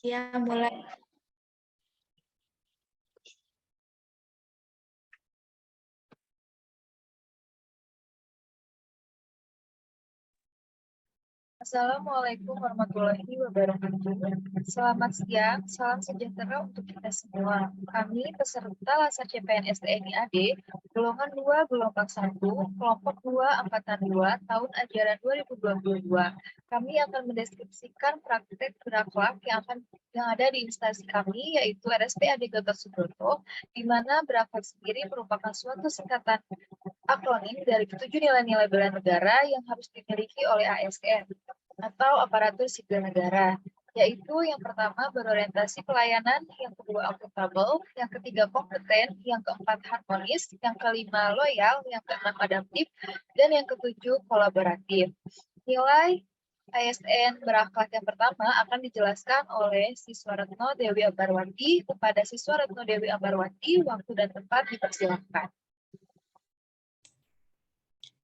Ya, mulai. Assalamualaikum warahmatullahi wabarakatuh. Selamat siang, salam sejahtera untuk kita semua. Kami peserta Laser CPNS TNI AD, golongan 2, gelombang 1, kelompok 2, angkatan 2, tahun ajaran 2022. Kami akan mendeskripsikan praktek berakhlak yang ada di instansi kami, yaitu RSPAD Gatot Subroto, di mana berakhlak sendiri merupakan suatu singkatan akronim dari 7 nilai-nilai bela negara yang harus dimiliki oleh ASN atau aparatur sipil negara, yaitu yang pertama berorientasi pelayanan, yang kedua akuntabel, yang ketiga kompeten, yang keempat harmonis, yang kelima loyal, yang keenam adaptif, dan yang ketujuh kolaboratif. Nilai ASN berakhlak yang pertama akan dijelaskan oleh Siswa Retno Dewi Ambarwati. Kepada Siswa Retno Dewi Ambarwati, waktu dan tempat dipersilakan.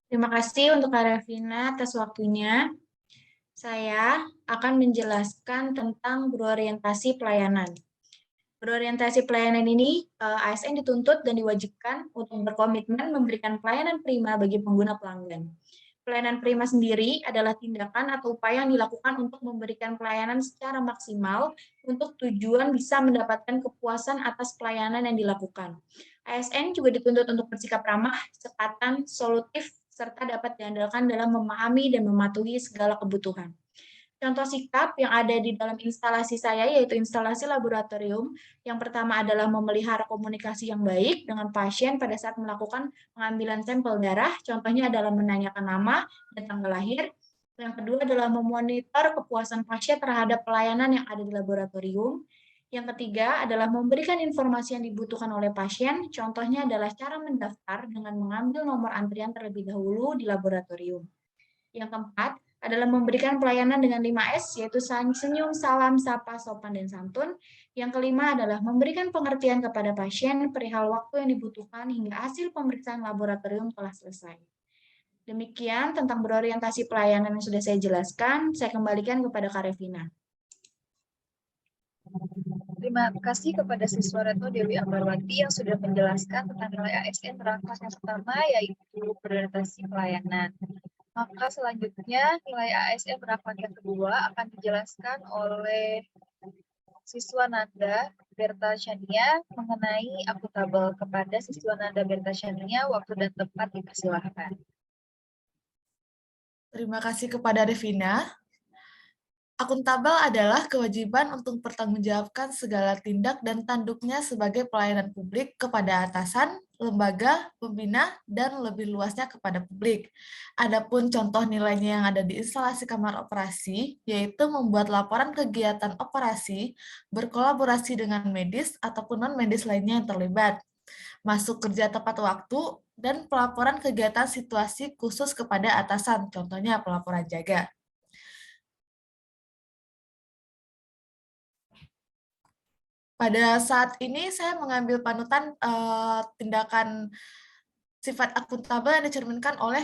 Terima kasih untuk Kak Revina atas waktunya. Saya akan menjelaskan tentang berorientasi pelayanan. Berorientasi pelayanan ini, ASN dituntut dan diwajibkan untuk berkomitmen memberikan pelayanan prima bagi pengguna pelanggan. Pelayanan prima sendiri adalah tindakan atau upaya yang dilakukan untuk memberikan pelayanan secara maksimal untuk tujuan bisa mendapatkan kepuasan atas pelayanan yang dilakukan. ASN juga dituntut untuk bersikap ramah, cekatan, solutif, serta dapat diandalkan dalam memahami dan mematuhi segala kebutuhan. Contoh sikap yang ada di dalam instalasi saya yaitu instalasi laboratorium. Yang pertama adalah memelihara komunikasi yang baik dengan pasien pada saat melakukan pengambilan sampel darah. Contohnya adalah menanyakan nama dan tanggal lahir. Yang kedua adalah memonitor kepuasan pasien terhadap pelayanan yang ada di laboratorium. Yang ketiga adalah memberikan informasi yang dibutuhkan oleh pasien. Contohnya adalah cara mendaftar dengan mengambil nomor antrian terlebih dahulu di laboratorium. Yang keempat adalah memberikan pelayanan dengan 5S, yaitu senyum, salam, sapa, sopan, dan santun. Yang kelima adalah memberikan pengertian kepada pasien perihal waktu yang dibutuhkan hingga hasil pemeriksaan laboratorium telah selesai. Demikian tentang berorientasi pelayanan yang sudah saya jelaskan. Saya kembalikan kepada Kak Revina. Terima kasih kepada Siswa Retno Dewi Ambarwati yang sudah menjelaskan tentang nilai ASN berakhlak yang pertama, yaitu berorientasi pelayanan. Maka selanjutnya nilai ASN berakhlak yang kedua akan dijelaskan oleh Siswa Nanda Berta Shania mengenai akuntabel. Kepada Siswa Nanda Berta Shania, waktu dan tempat dipersilahkan. Terima kasih kepada Revina. Akuntabel adalah kewajiban untuk mempertanggungjawabkan segala tindak dan tanduknya sebagai pelayanan publik kepada atasan, lembaga, pembina, dan lebih luasnya kepada publik. Adapun contoh nilainya yang ada di instalasi kamar operasi, yaitu membuat laporan kegiatan operasi, berkolaborasi dengan medis ataupun non-medis lainnya yang terlibat, masuk kerja tepat waktu, dan pelaporan kegiatan situasi khusus kepada atasan, contohnya pelaporan jaga. Pada saat ini saya mengambil panutan tindakan sifat akuntabel yang dicerminkan oleh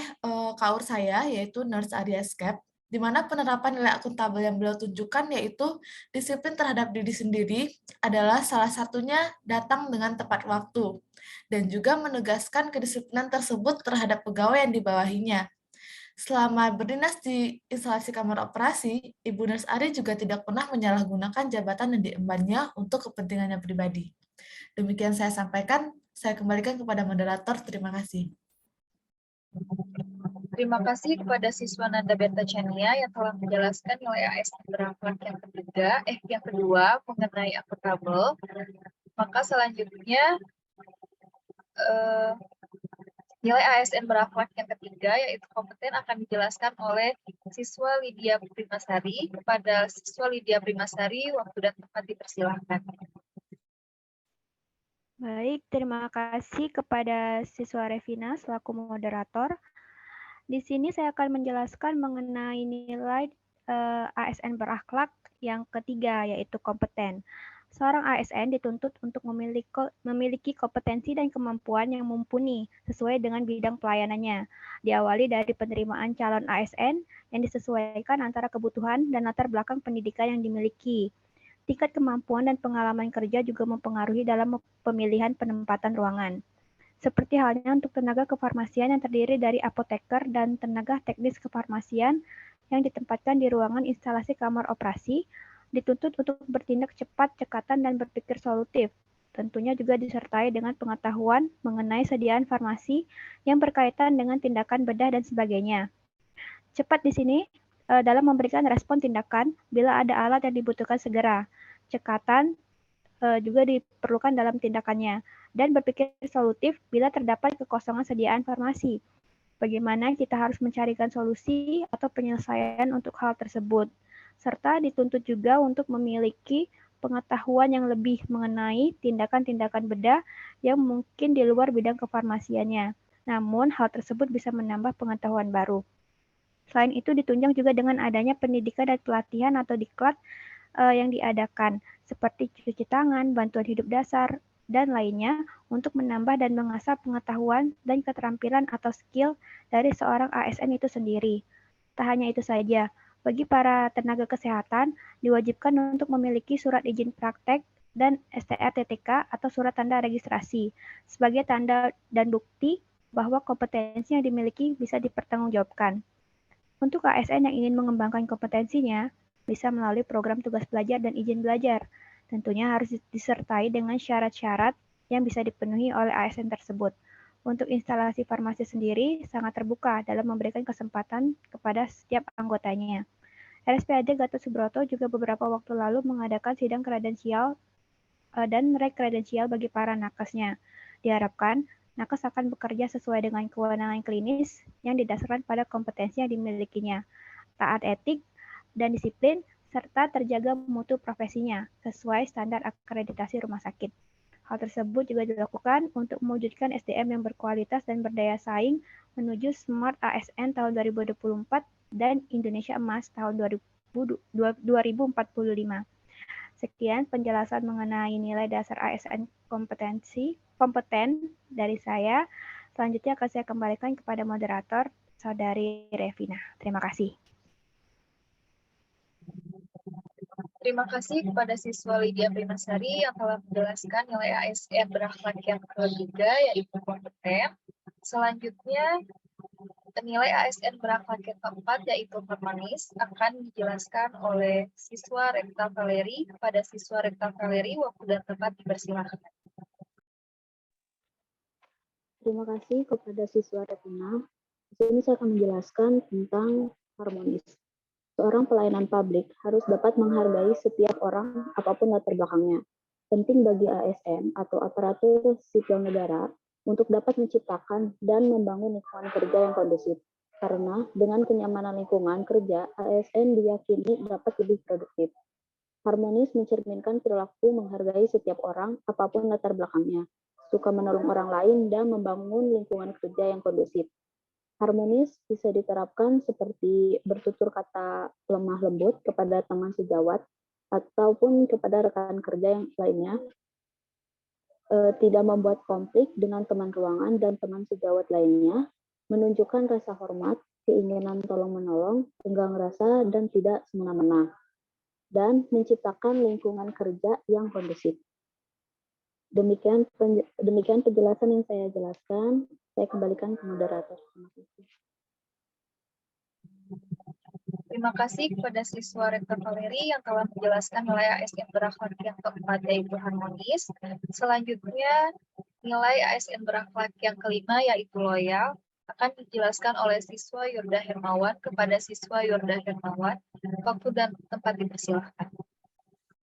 KAUR saya, yaitu Nurse Arya Skep, di mana penerapan nilai akuntabel yang beliau tunjukkan yaitu disiplin terhadap diri sendiri adalah salah satunya datang dengan tepat waktu, dan juga menegaskan kedisiplinan tersebut terhadap pegawai yang dibawahinya. Selama berdinas di instalasi kamar operasi, Ibu Nurse Ari juga tidak pernah menyalahgunakan jabatan yang diembannya untuk kepentingannya pribadi. Demikian saya sampaikan, saya kembalikan kepada moderator. Terima kasih. Terima kasih kepada Siswa Nanda Berta Chania yang telah menjelaskan nilai ASN berakhlak yang kedua mengenai akuntabel. Maka selanjutnya nilai ASN berakhlak yang ketiga, yaitu kompeten, akan dijelaskan oleh Siswa Lydia Primasari. Kepada Siswa Lydia Primasari, waktu dan tempat dipersilahkan. Baik, terima kasih kepada Siswa Revina selaku moderator. Di sini saya akan menjelaskan mengenai nilai ASN berakhlak yang ketiga, yaitu kompeten. Seorang ASN dituntut untuk memiliki kompetensi dan kemampuan yang mumpuni sesuai dengan bidang pelayanannya. Diawali dari penerimaan calon ASN yang disesuaikan antara kebutuhan dan latar belakang pendidikan yang dimiliki. Tingkat kemampuan dan pengalaman kerja juga mempengaruhi dalam pemilihan penempatan ruangan. Seperti halnya untuk tenaga kefarmasian yang terdiri dari apoteker dan tenaga teknis kefarmasian yang ditempatkan di ruangan instalasi kamar operasi, dituntut untuk bertindak cepat, cekatan, dan berpikir solutif. Tentunya juga disertai dengan pengetahuan mengenai sediaan farmasi yang berkaitan dengan tindakan bedah dan sebagainya. Cepat di sini dalam memberikan respon tindakan bila ada alat yang dibutuhkan segera. Cekatan juga diperlukan dalam tindakannya, dan berpikir solutif bila terdapat kekosongan sediaan farmasi. Bagaimana kita harus mencarikan solusi atau penyelesaian untuk hal tersebut, serta dituntut juga untuk memiliki pengetahuan yang lebih mengenai tindakan-tindakan bedah yang mungkin di luar bidang kefarmasiannya. Namun, hal tersebut bisa menambah pengetahuan baru. Selain itu, ditunjang juga dengan adanya pendidikan dan pelatihan atau diklat yang diadakan, seperti cuci tangan, bantuan hidup dasar, dan lainnya untuk menambah dan mengasah pengetahuan dan keterampilan atau skill dari seorang ASN itu sendiri. Tak hanya itu saja, bagi para tenaga kesehatan diwajibkan untuk memiliki surat izin praktek dan STR-TTK atau surat tanda registrasi sebagai tanda dan bukti bahwa kompetensi yang dimiliki bisa dipertanggungjawabkan. Untuk ASN yang ingin mengembangkan kompetensinya, bisa melalui program tugas belajar dan izin belajar. Tentunya harus disertai dengan syarat-syarat yang bisa dipenuhi oleh ASN tersebut. Untuk instalasi farmasi sendiri sangat terbuka dalam memberikan kesempatan kepada setiap anggotanya. RSPAD Gatot Subroto juga beberapa waktu lalu mengadakan sidang kredensial dan rekredensial bagi para nakesnya. Diharapkan nakes akan bekerja sesuai dengan kewenangan klinis yang didasarkan pada kompetensi yang dimilikinya, taat etik dan disiplin, serta terjaga mutu profesinya sesuai standar akreditasi rumah sakit. Hal tersebut juga dilakukan untuk mewujudkan SDM yang berkualitas dan berdaya saing menuju Smart ASN tahun 2024 dan Indonesia Emas tahun 2045. Sekian penjelasan mengenai nilai dasar ASN kompeten dari saya. Selanjutnya akan saya kembalikan kepada moderator, Saudari Revina. Terima kasih. Terima kasih kepada siswa Lydia Primasari yang telah menjelaskan nilai ASN berakhlak yang ketiga, yaitu kompeten. Selanjutnya, nilai ASN berakhlak yang keempat, yaitu harmonis, akan dijelaskan oleh siswa Rekta Valeri. Kepada siswa Rekta Valeri, waktu dan tempat dipersilakan. Terima kasih kepada siswa Revina. Di sini saya akan menjelaskan tentang harmonis. Seorang pelayanan publik harus dapat menghargai setiap orang apapun latar belakangnya. Penting bagi ASN atau aparatur sipil negara untuk dapat menciptakan dan membangun lingkungan kerja yang kondusif. Karena dengan kenyamanan lingkungan kerja, ASN diyakini dapat lebih produktif. Harmonis mencerminkan perilaku menghargai setiap orang apapun latar belakangnya, suka menolong orang lain, dan membangun lingkungan kerja yang kondusif. Harmonis bisa diterapkan seperti bertutur kata lemah lembut kepada teman sejawat ataupun kepada rekan kerja yang lainnya, tidak membuat konflik dengan teman ruangan dan teman sejawat lainnya, menunjukkan rasa hormat, keinginan tolong-menolong, tenggang rasa, dan tidak semena-mena, dan menciptakan lingkungan kerja yang kondusif. Demikian penjelasan yang saya jelaskan. Saya kembalikan ke moderator. Terima kasih kepada siswa Rektor Valeri yang telah menjelaskan nilai ASN berakhlak yang keempat, yaitu harmonis. Selanjutnya, nilai ASN berakhlak yang kelima, yaitu loyal, akan dijelaskan oleh siswa Yurda Hermawan. Kepada siswa Yurda Hermawan, waktu dan tempat dipersilahkan.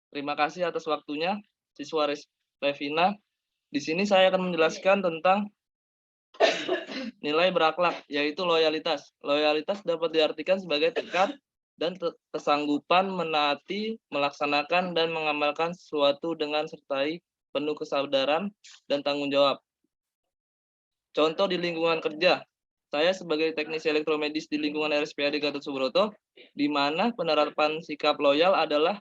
Terima kasih atas waktunya, siswa Revina. Di sini saya akan menjelaskan tentang nilai berakhlak, yaitu loyalitas. Loyalitas dapat diartikan sebagai tekad dan kesanggupan menaati, melaksanakan, dan mengamalkan sesuatu dengan sertai penuh kesadaran dan tanggung jawab. Contoh di lingkungan kerja, saya sebagai teknisi elektromedis di lingkungan RSPAD Gatot Subroto, di mana penerapan sikap loyal adalah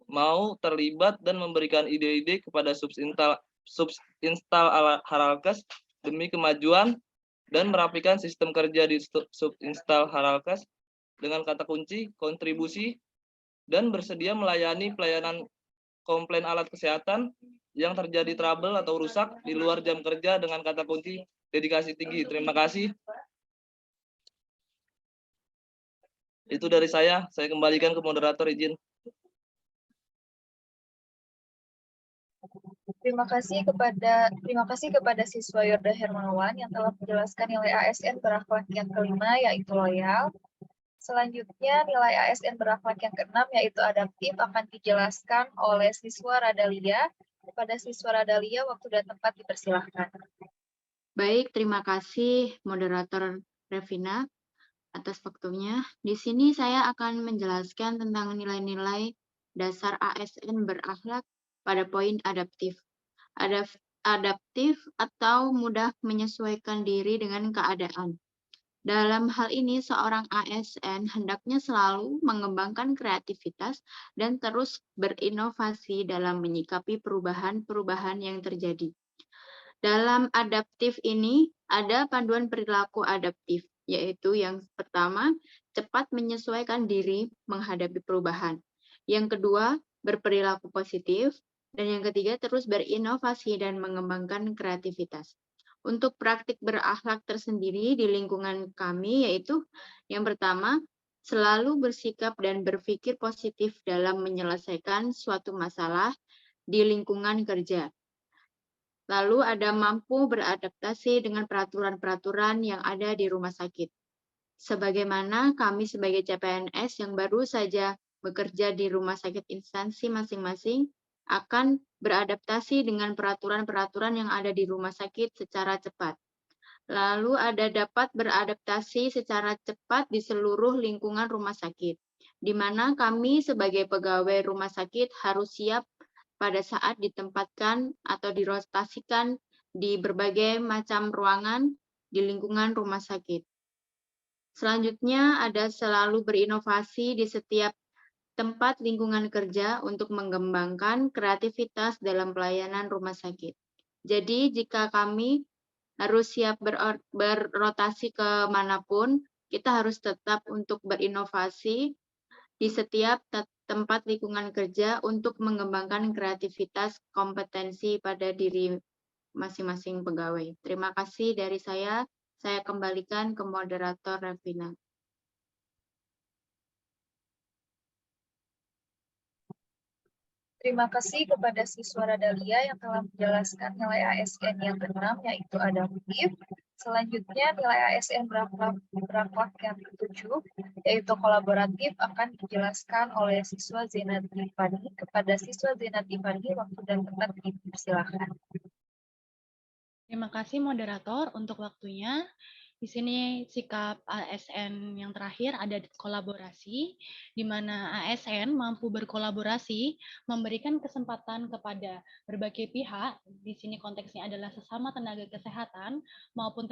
mau terlibat dan memberikan ide-ide kepada subinstall Haralkes demi kemajuan dan merapikan sistem kerja di subinstall Haralkes dengan kata kunci kontribusi dan bersedia melayani pelayanan komplain alat kesehatan yang terjadi trouble atau rusak di luar jam kerja dengan kata kunci dedikasi tinggi. Terima kasih. Itu dari saya kembalikan ke moderator, izin. Terima kasih kepada siswa Yorda Hermawan yang telah menjelaskan nilai ASN berakhlak yang kelima, yaitu loyal. Selanjutnya, nilai ASN berakhlak yang keenam, yaitu adaptif, akan dijelaskan oleh siswa Radalia. Kepada siswa Radalia, waktu dan tempat dipersilahkan. Baik, terima kasih moderator Revina atas waktunya. Di sini saya akan menjelaskan tentang nilai-nilai dasar ASN berakhlak pada poin adaptif. Adaptif atau mudah menyesuaikan diri dengan keadaan. Dalam hal ini, seorang ASN hendaknya selalu mengembangkan kreativitas dan terus berinovasi dalam menyikapi perubahan-perubahan yang terjadi. Dalam adaptif ini, ada panduan perilaku adaptif, yaitu yang pertama, cepat menyesuaikan diri menghadapi perubahan. Yang kedua, berperilaku positif. Dan yang ketiga, terus berinovasi dan mengembangkan kreativitas. Untuk praktik berakhlak tersendiri di lingkungan kami, yaitu yang pertama, selalu bersikap dan berpikir positif dalam menyelesaikan suatu masalah di lingkungan kerja. Lalu ada mampu beradaptasi dengan peraturan-peraturan yang ada di rumah sakit. Sebagaimana kami sebagai CPNS yang baru saja bekerja di rumah sakit instansi masing-masing, akan beradaptasi dengan peraturan-peraturan yang ada di rumah sakit secara cepat. Lalu ada dapat beradaptasi secara cepat di seluruh lingkungan rumah sakit, di mana kami sebagai pegawai rumah sakit harus siap pada saat ditempatkan atau dirotasikan di berbagai macam ruangan di lingkungan rumah sakit. Selanjutnya ada selalu berinovasi di setiap tempat lingkungan kerja untuk mengembangkan kreativitas dalam pelayanan rumah sakit. Jadi jika kami harus siap berrotasi kemanapun, kita harus tetap untuk berinovasi di setiap tempat lingkungan kerja untuk mengembangkan kreativitas kompetensi pada diri masing-masing pegawai. Terima kasih dari saya kembalikan ke moderator Revina. Terima kasih kepada siswa Radalia yang telah menjelaskan nilai ASN yang keenam, yaitu adaptif. Selanjutnya, nilai ASN berakhlak yang ketujuh, yaitu kolaboratif, akan dijelaskan oleh siswa Zenat Ivani. Kepada siswa Zenat Ivani, waktu dan tempat dipersilahkan. Terima kasih moderator untuk waktunya. Di sini sikap ASN yang terakhir ada kolaborasi, di mana ASN mampu berkolaborasi, memberikan kesempatan kepada berbagai pihak, di sini konteksnya adalah sesama tenaga kesehatan maupun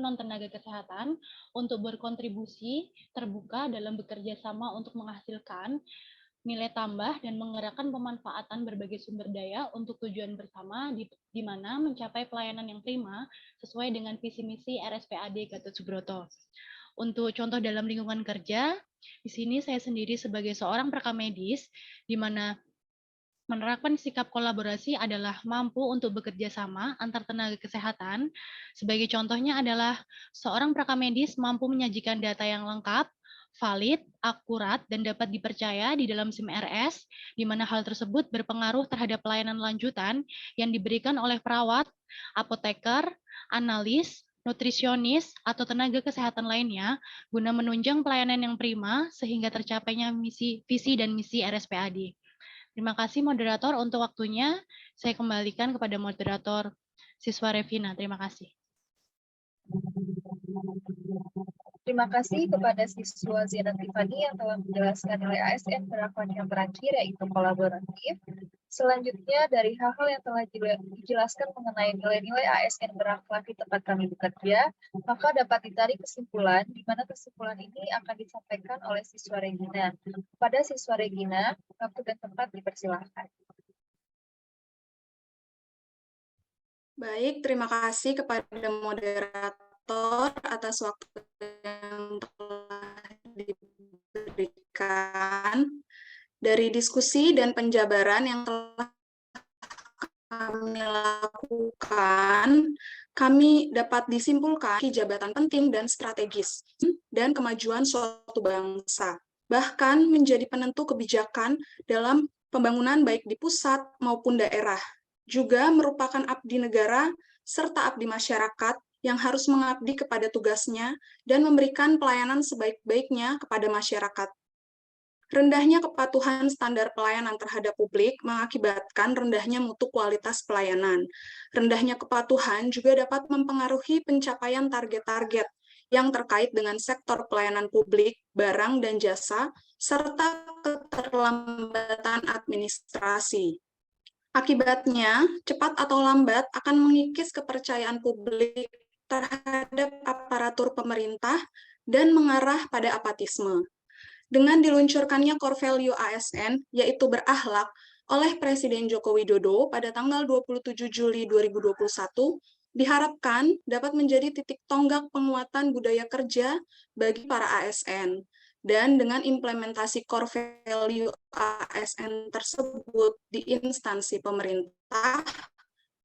non-tenaga kesehatan, untuk berkontribusi terbuka dalam bekerja sama untuk menghasilkan nilai tambah dan menggerakkan pemanfaatan berbagai sumber daya untuk tujuan bersama di mana mencapai pelayanan yang prima sesuai dengan visi misi RSPAD Gatot Subroto. Untuk contoh dalam lingkungan kerja, di sini saya sendiri sebagai seorang perekam medis, di mana menerapkan sikap kolaborasi adalah mampu untuk bekerja sama antar tenaga kesehatan. Sebagai contohnya adalah seorang perekam medis mampu menyajikan data yang lengkap, valid, akurat, dan dapat dipercaya di dalam SIM RS, di mana hal tersebut berpengaruh terhadap pelayanan lanjutan yang diberikan oleh perawat, apoteker, analis, nutrisionis, atau tenaga kesehatan lainnya, guna menunjang pelayanan yang prima sehingga tercapainya visi dan misi RSPAD. Terima kasih moderator untuk waktunya. Saya kembalikan kepada moderator siswa Revina. Terima kasih. Terima kasih kepada siswa Zenat Ivani yang telah menjelaskan nilai ASN berakhlak yang terakhir, yaitu kolaboratif. Selanjutnya, dari hal-hal yang telah dijelaskan mengenai nilai-nilai ASN berakhlak di tempat kami bekerja, maka dapat ditarik kesimpulan, di mana kesimpulan ini akan disampaikan oleh siswa Regina. Kepada siswa Regina, waktu dan tempat dipersilahkan. Baik, terima kasih kepada moderator atas waktu yang telah diberikan. Dari diskusi dan penjabaran yang telah kami lakukan, kami dapat disimpulkan jabatan penting dan strategis dan kemajuan suatu bangsa, bahkan menjadi penentu kebijakan dalam pembangunan baik di pusat maupun daerah. Juga merupakan abdi negara serta abdi masyarakat yang harus mengabdi kepada tugasnya dan memberikan pelayanan sebaik-baiknya kepada masyarakat. Rendahnya kepatuhan standar pelayanan terhadap publik mengakibatkan rendahnya mutu kualitas pelayanan. Rendahnya kepatuhan juga dapat mempengaruhi pencapaian target-target yang terkait dengan sektor pelayanan publik, barang dan jasa, serta keterlambatan administrasi. Akibatnya, cepat atau lambat akan mengikis kepercayaan publik terhadap aparatur pemerintah dan mengarah pada apatisme. Dengan diluncurkannya core value ASN, yaitu berakhlak, oleh Presiden Joko Widodo pada tanggal 27 Juli 2021, diharapkan dapat menjadi titik tonggak penguatan budaya kerja bagi para ASN. Dan dengan implementasi core value ASN tersebut di instansi pemerintah,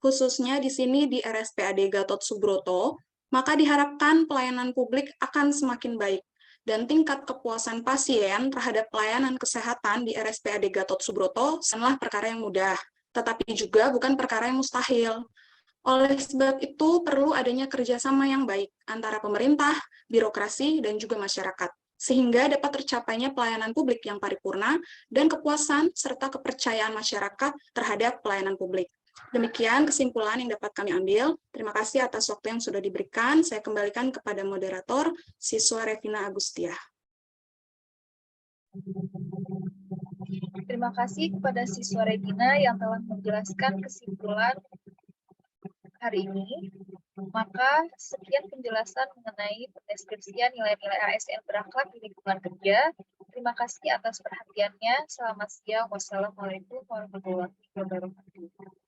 khususnya di sini di RSPAD Gatot Subroto, maka diharapkan pelayanan publik akan semakin baik dan tingkat kepuasan pasien terhadap pelayanan kesehatan di RSPAD Gatot Subroto bukanlah perkara yang mudah, tetapi juga bukan perkara yang mustahil. Oleh sebab itu, perlu adanya kerjasama yang baik antara pemerintah, birokrasi, dan juga masyarakat, sehingga dapat tercapainya pelayanan publik yang paripurna dan kepuasan serta kepercayaan masyarakat terhadap pelayanan publik. Demikian kesimpulan yang dapat kami ambil. Terima kasih atas waktu yang sudah diberikan. Saya kembalikan kepada moderator, siswa Revina Agustia. Terima kasih kepada siswa Regina yang telah menjelaskan kesimpulan hari ini. Maka sekian penjelasan mengenai pendeskripsian nilai-nilai ASN berakhlak di lingkungan kerja. Terima kasih atas perhatiannya. Selamat siang. Wassalamualaikum warahmatullahi wabarakatuh.